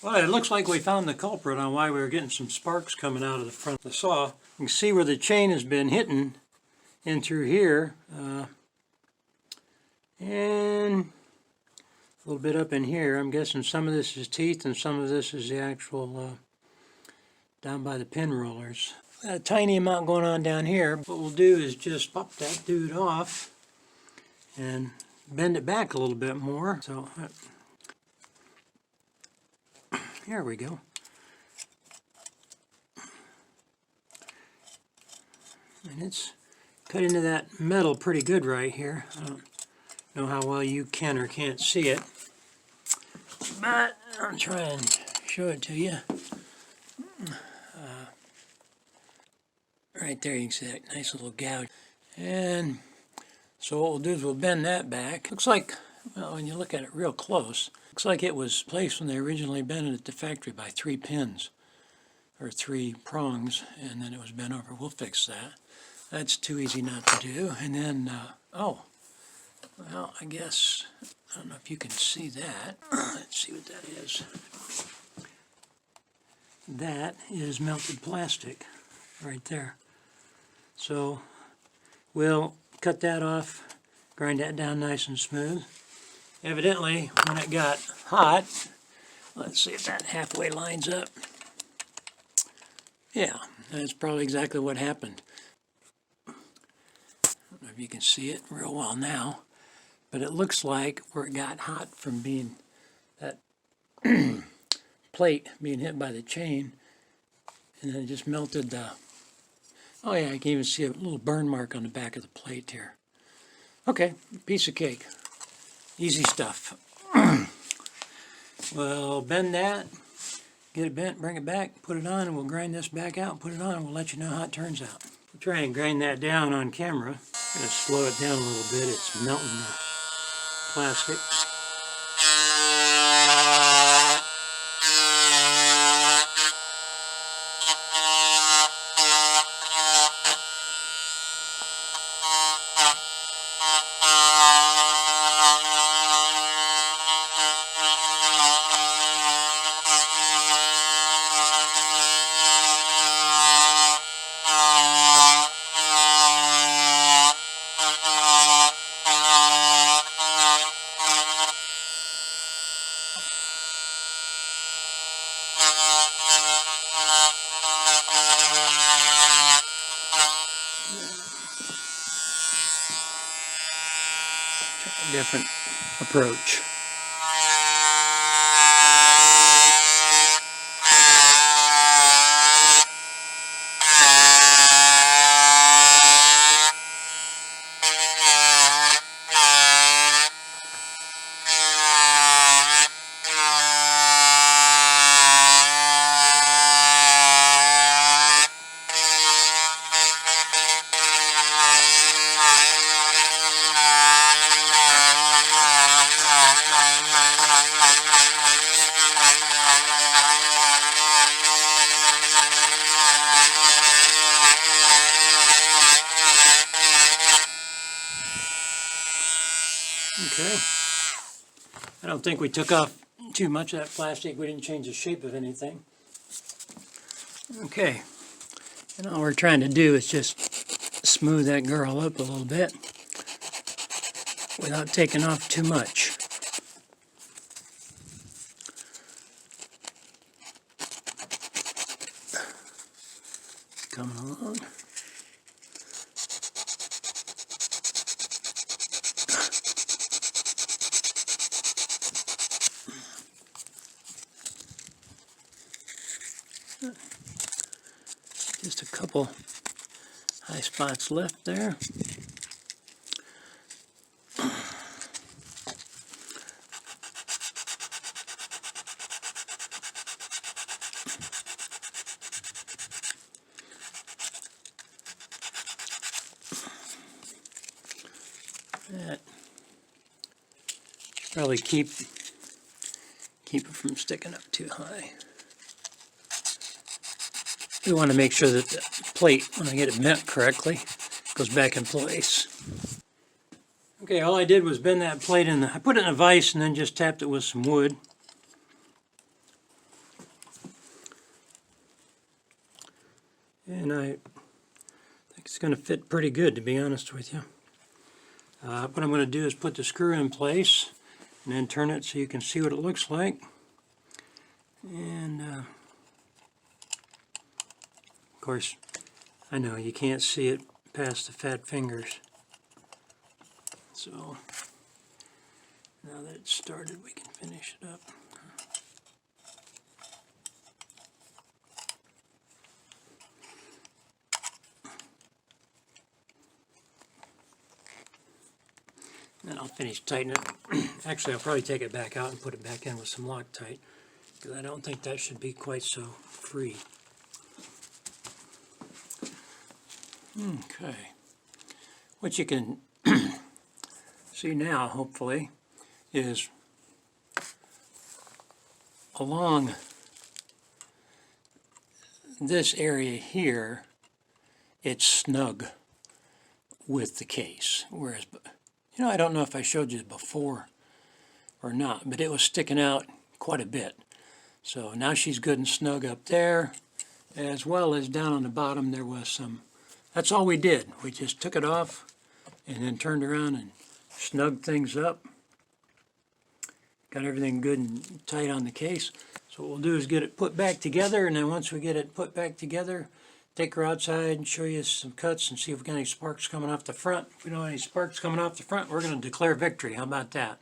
Well, it looks like we found the culprit on why we were getting some sparks coming out of the front of the saw. You can see where the chain has been hitting in through here, and a little bit up in here. I'm guessing some of this is teeth and some of this is the actual down by the pin rollers. Got a tiny amount going on down here. What we'll do is just pop that dude off and bend it back a little bit more. So here we go. And it's cut into that metal pretty good right here. I don't know how well you can or can't see it, but I'll try and show it to you. Right there you can see that nice little gouge. And so what we'll do is we'll bend that back. Looks like, well, when you look at it real close, looks like it was placed when they originally bent it at the factory by 3 pins, or 3 prongs, and then it was bent over. We'll fix that. That's too easy not to do. And then, oh, well, I guess, I don't know if you can see that. Let's see what that is. That is melted plastic right there. So we'll cut that off, grind that down nice and smooth. Evidently, when it got hot, let's see if that halfway lines up. Yeah, that's probably exactly what happened. I don't know if you can see it real well now, but it looks like where it got hot from being that plate being hit by the chain, and then it just melted the, oh yeah, I can even see a little burn mark on the back of the plate here. Okay, piece of cake. Easy stuff. We'll bend that, get it bent, bring it back, put it on, and we'll grind this back out, put it on, and we'll let you know how it turns out. We'll try and grind that down on camera. I'm going to slow it down a little bit. It's melting the plastic. Different approach. Okay. I don't think we took off too much of that plastic. We didn't change the shape of anything. Okay. And all we're trying to do is just smooth that girl up a little bit without taking off too much. Coming along. Just a couple high spots left there. That probably keep it from sticking up too high. We want to make sure that the plate, when I get it bent correctly, goes back in place. Okay, all I did was bend that plate in. I put it in a vise and then just tapped it with some wood. I think it's going to fit pretty good, to be honest with you. What I'm going to do is put the screw in place and then turn it so you can see what it looks like. And of course, I know you can't see it past the fat fingers. So now that it's started, we can finish it up. And I'll finish tightening it. Actually, I'll probably take it back out and put it back in with some Loctite, because I don't think that should be quite so free. Okay. What you can see now, hopefully, is along this area here, it's snug with the case, whereas, you know, I don't know if I showed you before or not, but it was sticking out quite a bit. So now she's good and snug up there, as well as down on the bottom there was some. That's all we did. We just took it off and then turned around and snugged things up. Got everything good and tight on the case. So what we'll do is get it put back together, and then once we get it put back together, take her outside and show you some cuts and see if we got any sparks coming off the front. If we don't have any sparks coming off the front, we're going to declare victory. How about that?